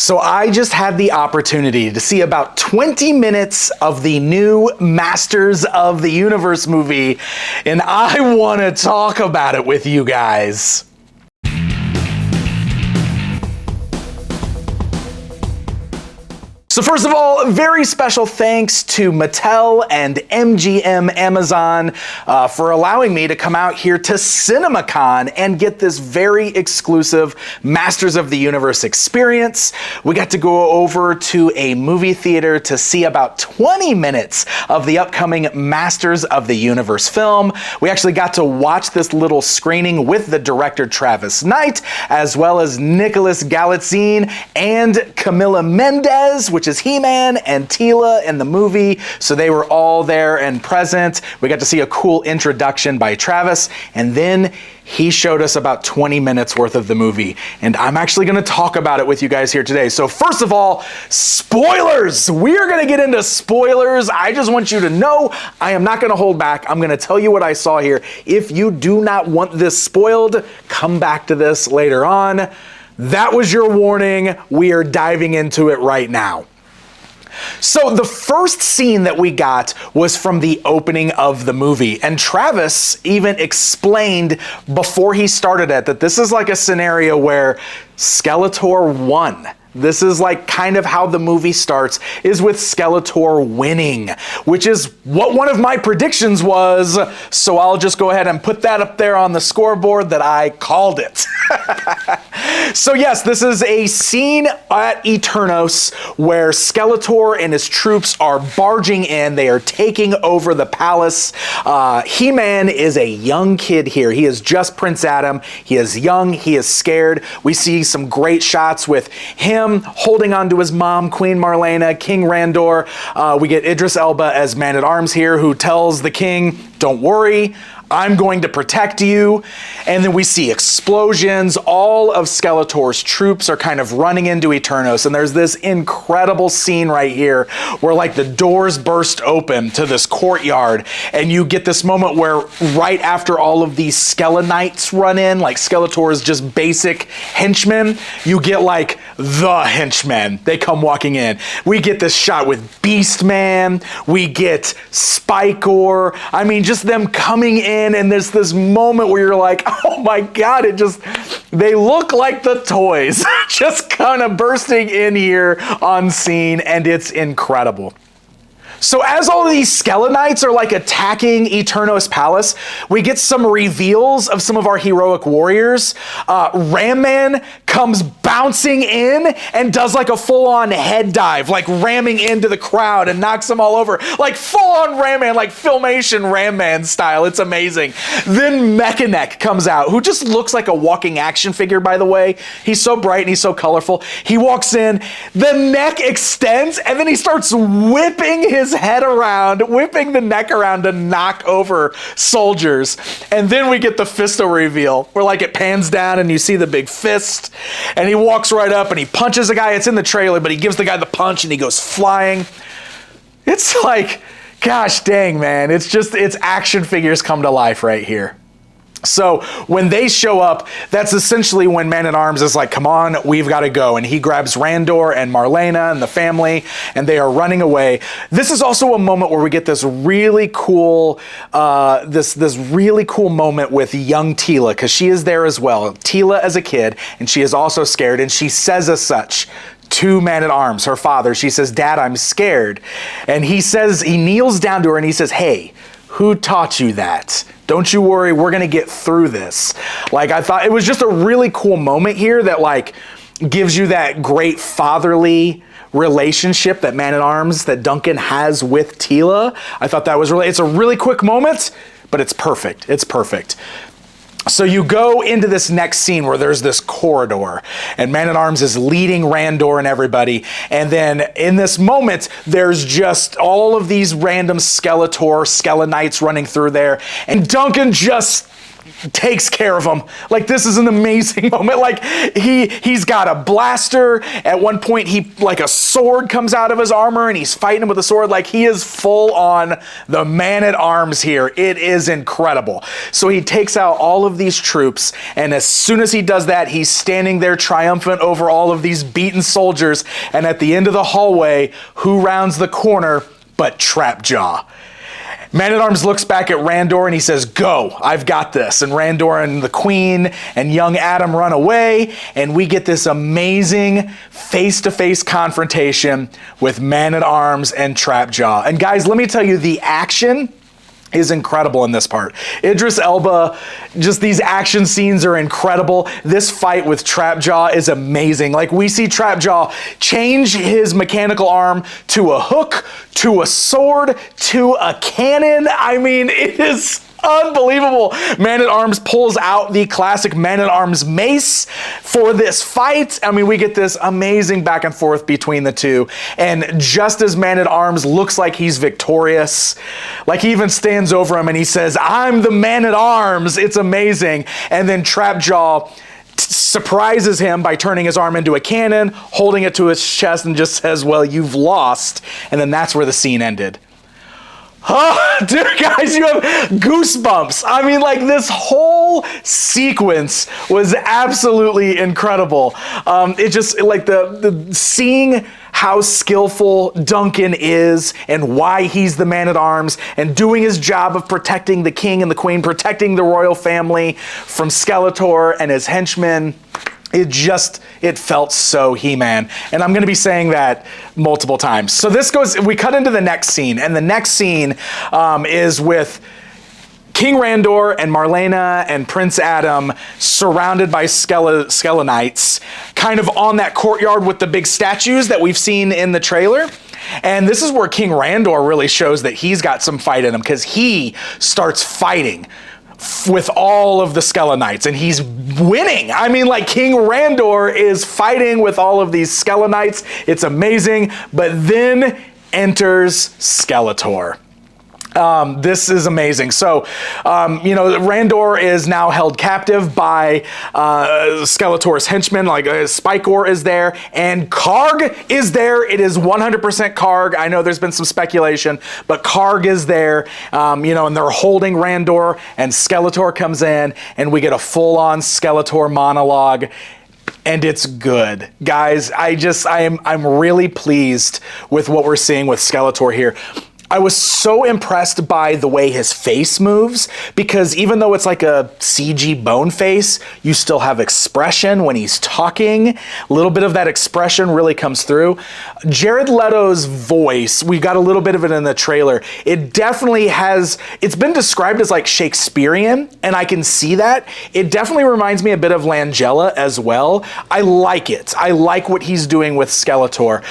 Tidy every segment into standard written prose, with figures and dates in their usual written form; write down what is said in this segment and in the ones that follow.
So I just had the opportunity to see about 20 minutes of the new Masters of the Universe movie, and I want to talk about it with you guys. So first of all, very special thanks to Mattel and MGM Amazon for allowing me to come out here to CinemaCon and get this very exclusive Masters of the Universe experience. We got to go over to a movie theater to see about 20 minutes of the upcoming Masters of the Universe film. We actually got to watch this little screening with the director Travis Knight, as well as Nicholas Galitzine and Camila Mendes, which is He-Man and Teela in the movie, so they were all there and present. We got to see a cool introduction by Travis, and then he showed us about 20 minutes worth of the movie, and I'm actually going to talk about it with you guys here today. So first of all, spoilers! We are going to get into spoilers. I just want you to know I am not going to hold back. I'm going to tell you what I saw here. If you do not want this spoiled, come back to this later on. That was your warning. We are diving into it right now. So the first scene that we got was from the opening of the movie, and Travis even explained before he started it that this is like a scenario where Skeletor won. This is like kind of how the movie starts, is with Skeletor winning, which is what one of my predictions was. So I'll just go ahead and put that up there on the scoreboard that I called it. So yes, this is a scene at Eternos where Skeletor and his troops are barging in. They are taking over the palace. He-Man is a young kid here. He is just Prince Adam. He is young. He is scared. We see some great shots with him holding on to his mom, Queen Marlena, King Randor. We get Idris Elba as Man-at-Arms here, who tells the king, "Don't worry, I'm going to protect you." And then we see explosions. All of Skeletor's troops are kind of running into Eternos. And there's this incredible scene right here where like the doors burst open to this courtyard. And you get this moment where right after all of these Skelenites run in, like Skeletor's just basic henchmen, you get like the henchmen. They come walking in. We get this shot with Beastman. We get Spikor. I mean, just them coming in. And there's this moment where you're like, oh my God, they look like the toys, just kind of bursting in here on scene, and it's incredible. So as all of these Skelenites are like attacking Eternos Palace, we get some reveals of some of our heroic warriors. Ram Man comes bouncing in and does like a full-on head dive, like ramming into the crowd and knocks them all over. Like full-on Ram Man, like Filmation Ram Man style. It's amazing. Then Mekaneck comes out, who just looks like a walking action figure, by the way. He's so bright and he's so colorful. He walks in, the neck extends, and then he starts whipping his head around, whipping the neck around to knock over soldiers. And then we get the Fisto reveal where like it pans down and you see the big fist, and he walks right up and he punches a guy. It's in the trailer, but he gives the guy the punch and he goes flying. It's like, gosh dang, man. It's action figures come to life right here. So when they show up, that's essentially when Man-at-Arms is like, come on, we've got to go. And he grabs Randor and Marlena and the family, and they are running away. This is also a moment where we get this really cool, this really cool moment with young Teela, because she is there as well. Teela as a kid, and she is also scared, and she says as such to Man-at-Arms, her father. She says, "Dad, I'm scared." And he kneels down to her and he says, "Hey, who taught you that? Don't you worry, we're gonna get through this." Like, I thought it was just a really cool moment here that like gives you that great fatherly relationship that Man-at-Arms, that Duncan has with Teela. I thought that was it's a really quick moment, but it's perfect. It's perfect. So you go into this next scene where there's this corridor, and Man-at-Arms is leading Randor and everybody. And then in this moment, there's just all of these random Skelenites running through there. And Duncan just takes care of him. Like, this is an amazing moment. Like, he's got a blaster. At one point, like a sword comes out of his armor and he's fighting him with a sword. Like, he is full on the man-at-arms here. It is incredible. So he takes out all of these troops, and as soon as he does that, he's standing there triumphant over all of these beaten soldiers. And at the end of the hallway, who rounds the corner but Trapjaw? Man-at-Arms looks back at Randor and he says, "Go, I've got this." And Randor and the Queen and young Adam run away, and we get this amazing face-to-face confrontation with Man-at-Arms and Trapjaw. And guys, let me tell you, the action is incredible in this part. Idris Elba, just these action scenes are incredible. This fight with Trapjaw is amazing. Like, we see Trapjaw change his mechanical arm to a hook, to a sword, to a cannon. I mean, it is unbelievable. Man-at-Arms pulls out the classic Man-at-Arms mace for this fight. I mean, we get this amazing back and forth between the two. And just as Man-at-Arms looks like he's victorious, like, he even stands over him and he says, "I'm the Man-at-Arms." It's amazing. And then Trapjaw surprises him by turning his arm into a cannon, holding it to his chest, and just says, "Well, you've lost." And then that's where the scene ended. Oh, dude, guys, you have goosebumps. I mean, like, this whole sequence was absolutely incredible. It just, like, the seeing how skillful Duncan is and why he's the Man-at-Arms and doing his job of protecting the king and the queen, protecting the royal family from Skeletor and his henchmen. It felt so He-Man. And I'm going to be saying that multiple times. So we cut into the next scene, and the next scene is with King Randor and Marlena and Prince Adam surrounded by Skelenites, kind of on that courtyard with the big statues that we've seen in the trailer. And this is where King Randor really shows that he's got some fight in him, because he starts fighting with all of the Skelenites, and he's winning. I mean, like, King Randor is fighting with all of these Skelenites. It's amazing. But then enters Skeletor. This is amazing. So, Randor is now held captive by Skeletor's henchmen, like Spikor is there, and Karg is there. It is 100% Karg. I know there's been some speculation, but Karg is there, and they're holding Randor, and Skeletor comes in, and we get a full-on Skeletor monologue. And it's good. Guys, I'm really pleased with what we're seeing with Skeletor here. I was so impressed by the way his face moves, because even though it's like a CG bone face, you still have expression when he's talking. A little bit of that expression really comes through. Jared Leto's voice, we got a little bit of it in the trailer. It definitely it's been described as like Shakespearean, and I can see that. It definitely reminds me a bit of Langella as well. I like it. I like what he's doing with Skeletor.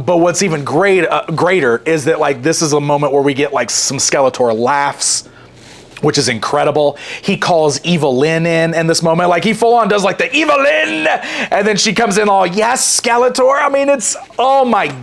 But what's even greater is that, like, this is a moment where we get like some Skeletor laughs, which is incredible. He calls Evil-Lyn in this moment. Like, he full on does like the Evil-Lyn, and then she comes in all, "Yes, Skeletor." I mean, oh my.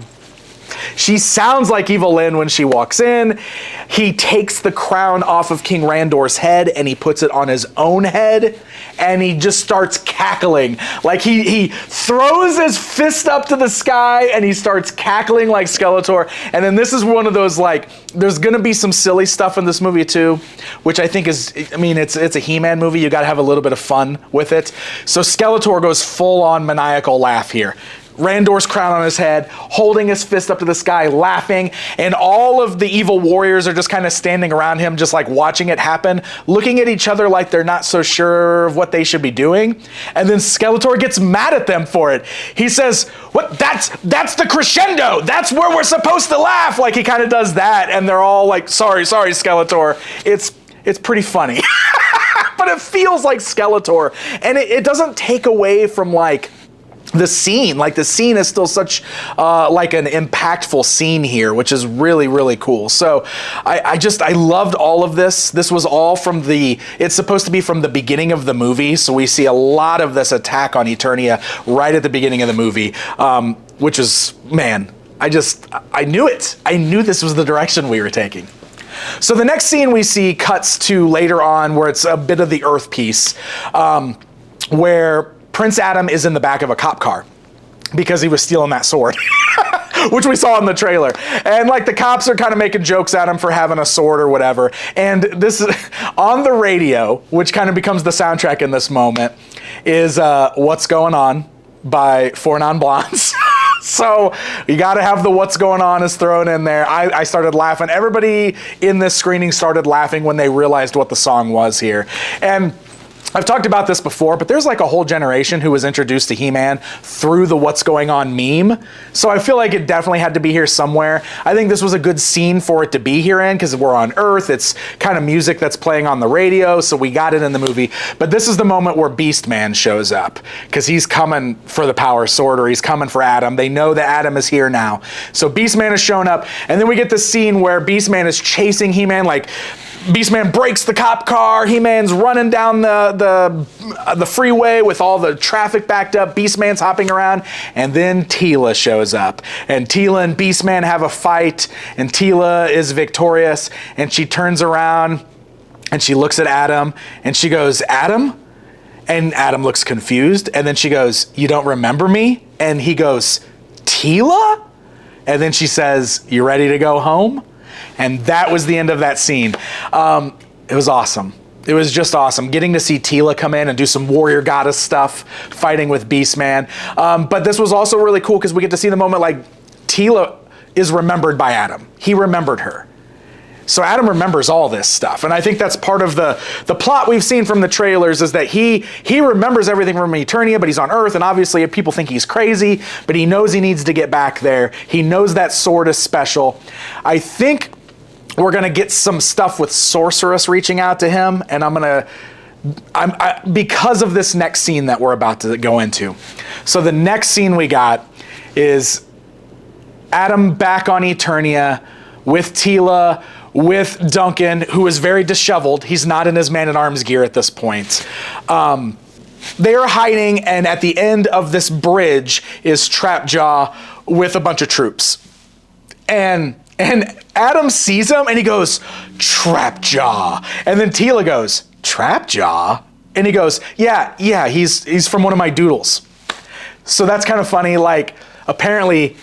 She sounds like Evil-Lyn when she walks in. He takes the crown off of King Randor's head and he puts it on his own head, and he just starts cackling. Like, he throws his fist up to the sky and he starts cackling like Skeletor. And then this is one of those, like, there's gonna be some silly stuff in this movie too, which I think it's a He-Man movie. You gotta have a little bit of fun with it. So Skeletor goes full on maniacal laugh here. Randor's crown on his head, holding his fist up to the sky, laughing, and all of the evil warriors are just kind of standing around him, just like watching it happen, looking at each other like they're not so sure of what they should be doing. And then Skeletor gets mad at them for it. He says, "What? That's the crescendo. That's where we're supposed to laugh." Like, he kind of does that, and they're all like, sorry, Skeletor. It's pretty funny. But it feels like Skeletor, and it doesn't take away from, like, the scene. Like, the scene is still such like an impactful scene here, which is really, really cool. So I loved all of this. This was all it's supposed to be from the beginning of the movie. So we see a lot of this attack on Eternia right at the beginning of the movie, which is, man, I knew it. I knew this was the direction we were taking. So the next scene we see cuts to later on where it's a bit of the Earth piece, where Prince Adam is in the back of a cop car because he was stealing that sword. Which we saw in the trailer. And like the cops are kind of making jokes at him for having a sword or whatever. And this is on the radio, which kind of becomes the soundtrack in this moment, is What's Going On by Four Non Blondes. So you got to have the What's Going On is thrown in there. I started laughing. Everybody in this screening started laughing when they realized what the song was here. And I've talked about this before, but there's like a whole generation who was introduced to He-Man through the What's Going On meme. So I feel like it definitely had to be here somewhere. I think this was a good scene for it to be here in because we're on Earth. It's kind of music that's playing on the radio, so we got it in the movie. But this is the moment where Beastman shows up because he's coming for the Power Sword, or he's coming for Adam. They know that Adam is here now. So Beastman has shown up, and then we get this scene where Beastman is chasing He-Man, like Beastman breaks the cop car. He-Man's running down the freeway with all the traffic backed up. Beastman's hopping around, and then Teela shows up. And Teela and Beastman have a fight, and Teela is victorious, and she turns around, and she looks at Adam, and she goes, "Adam?" And Adam looks confused, and then she goes, "You don't remember me?" And he goes, "Teela?" And then she says, "You ready to go home?" And that was the end of that scene. It was awesome. It was just awesome. Getting to see Teela come in and do some warrior goddess stuff, fighting with Beastman. But this was also really cool because we get to see the moment like Teela is remembered by Adam. He remembered her. So Adam remembers all this stuff. And I think that's part of the plot we've seen from the trailers is that he remembers everything from Eternia, but he's on Earth. And obviously people think he's crazy, but he knows he needs to get back there. He knows that sword is special. I think we're going to get some stuff with Sorceress reaching out to him. And because of this next scene that we're about to go into. So the next scene we got is Adam back on Eternia with Teela, with Duncan, who is very disheveled. He's not in his Man-at-Arms gear at this point. They are hiding, and at the end of this bridge is Trapjaw with a bunch of troops. And Adam sees him, and he goes, "Trapjaw." And then Teela goes, "Trapjaw?" And he goes, yeah, he's from one of my doodles. So that's kind of funny. Like, apparently,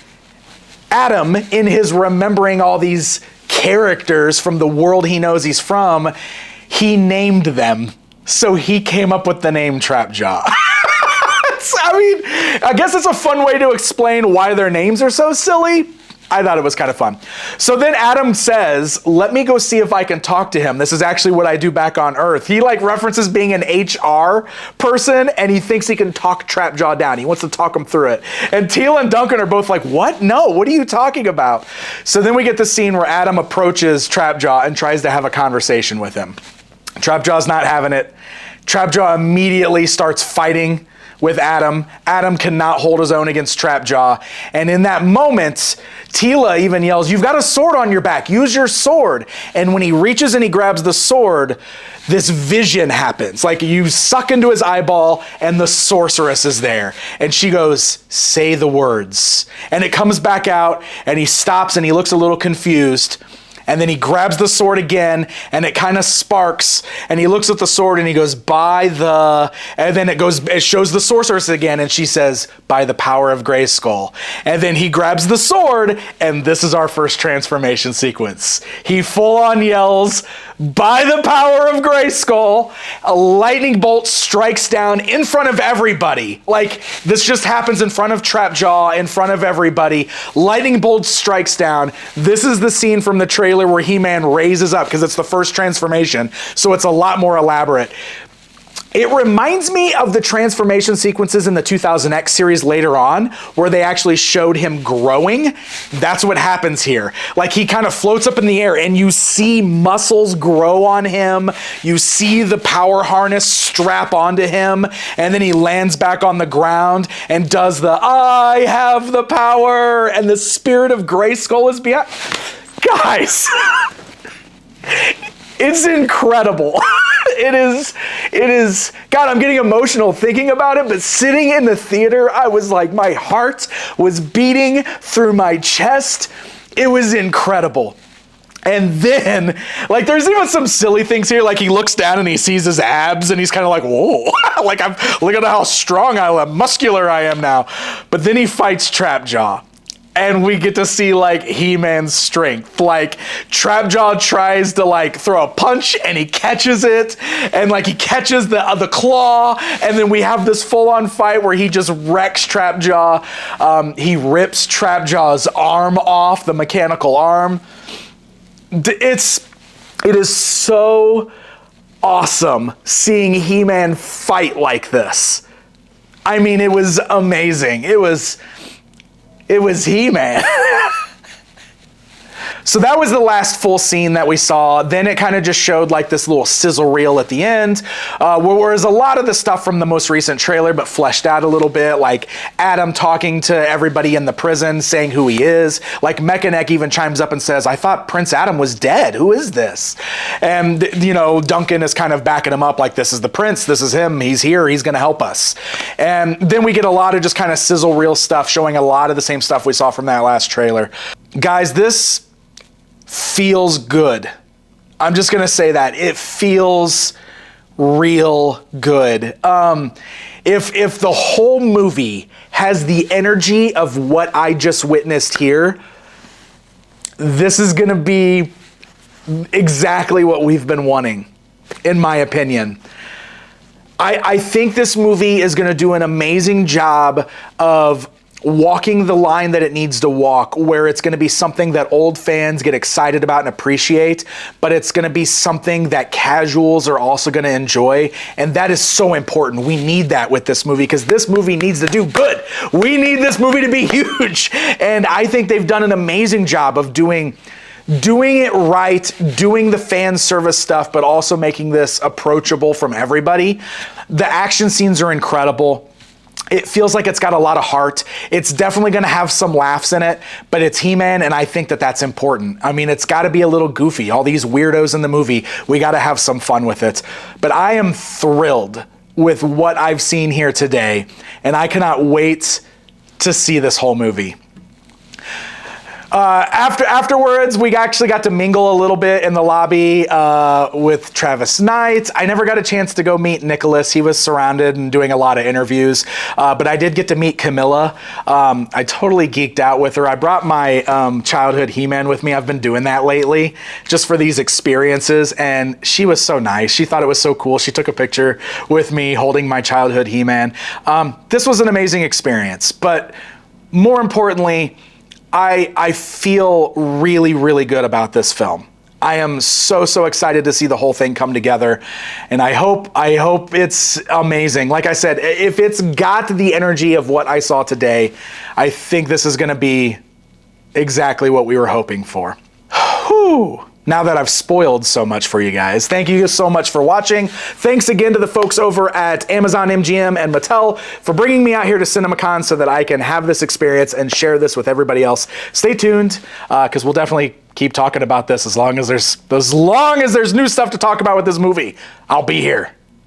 Adam, in his remembering all these characters from the world he knows he's from, he named them. So he came up with the name Trapjaw. I guess it's a fun way to explain why their names are so silly. I thought it was kind of fun. So then Adam says, "Let me go see if I can talk to him. This is actually what I do back on Earth." He like references being an HR person, and he thinks he can talk Trapjaw down. He wants to talk him through it. And Teela and Duncan are both like, "What? No, what are you talking about?" So then we get the scene where Adam approaches Trapjaw and tries to have a conversation with him. Trapjaw's not having it. Trapjaw immediately starts fighting with Adam. Adam cannot hold his own against Trapjaw. And in that moment, Teela even yells, "You've got a sword on your back. Use your sword." And when he reaches and he grabs the sword, this vision happens. Like you suck into his eyeball and the sorceress is there. And she goes, "Say the words." And it comes back out and he stops and he looks a little confused. And then he grabs the sword again, and it kind of sparks, and he looks at the sword and he goes, "By the," and then it shows the sorceress again, and she says, "By the power of Grayskull." And then he grabs the sword, and this is our first transformation sequence. He full on yells, "By the power of Grayskull." A lightning bolt strikes down in front of everybody. Like, this just happens in front of Trapjaw, in front of everybody. Lightning bolt strikes down. This is the scene from the trailer where He-Man raises up, because it's the first transformation, so it's a lot more elaborate. It reminds me of the transformation sequences in the 2000X series later on, where they actually showed him growing. That's what happens here. Like, he kind of floats up in the air, and you see muscles grow on him. You see the power harness strap onto him, and then he lands back on the ground and does the, "I have the power," and the spirit of Grayskull is behind. Guys, it's incredible. It is, God, I'm getting emotional thinking about it, but sitting in the theater, I was like, my heart was beating through my chest. It was incredible. And then, like, there's even some silly things here. Like, he looks down and he sees his abs, and he's kind of like, whoa, like, look at how strong I am, muscular I am now. But then he fights Trapjaw, and we get to see, like, He-Man's strength. Like, Trapjaw tries to, like, throw a punch, and he catches it, and, like, he catches the claw, and then we have this full-on fight where he just wrecks Trapjaw. He rips Trapjaw's arm off, the mechanical arm. It is so awesome seeing He-Man fight like this. I mean, it was amazing. It was He-Man. So that was the last full scene that we saw. Then it kind of just showed like this little sizzle reel at the end, whereas a lot of the stuff from the most recent trailer, but fleshed out a little bit, like Adam talking to everybody in the prison, saying who he is. Like Mechanic even chimes up and says, I thought Prince Adam was dead. Who is this? And, you know, Duncan is kind of backing him up like, this is the prince, this is him, he's here, he's gonna help us. And then we get a lot of just kind of sizzle reel stuff, showing a lot of the same stuff we saw from that last trailer. Guys, this feels good. I'm just gonna say that. It feels real good. If the whole movie has the energy of what I just witnessed here, this is gonna be exactly what we've been wanting, in my opinion. I think this movie is gonna do an amazing job of walking the line that it needs to walk, where it's going to be something that old fans get excited about and appreciate, but it's going to be something that casuals are also going to enjoy. And that is so important. We need that with this movie, because this movie needs to do good. We need this movie to be huge. And I think they've done an amazing job of doing it right, doing the fan service stuff, but also making this approachable from everybody. The action scenes are incredible. It feels like it's got a lot of heart. It's definitely going to have some laughs in it, but it's He-Man, and I think that that's important. I mean, it's got to be a little goofy. All these weirdos in the movie, we got to have some fun with it. But I am thrilled with what I've seen here today, and I cannot wait to see this whole movie. Afterwards, we actually got to mingle a little bit in the lobby with Travis Knight. I never got a chance to go meet Nicholas. He was surrounded and doing a lot of interviews, but I did get to meet Camilla. I totally geeked out with her. I brought my childhood He-Man with me. I've been doing that lately just for these experiences, and she was so nice. She thought it was so cool. She took a picture with me holding my childhood He-Man. This was an amazing experience, but more importantly, I feel really, really good about this film. I am so excited to see the whole thing come together, and I hope it's amazing. Like I said, if it's got the energy of what I saw today, I think this is going to be exactly what we were hoping for. Whew. Now that I've spoiled so much for you guys, thank you so much for watching. Thanks again to the folks over at Amazon, MGM, and Mattel for bringing me out here to CinemaCon so that I can have this experience and share this with everybody else. Stay tuned, because we'll definitely keep talking about this as long as there's new stuff to talk about with this movie. I'll be here.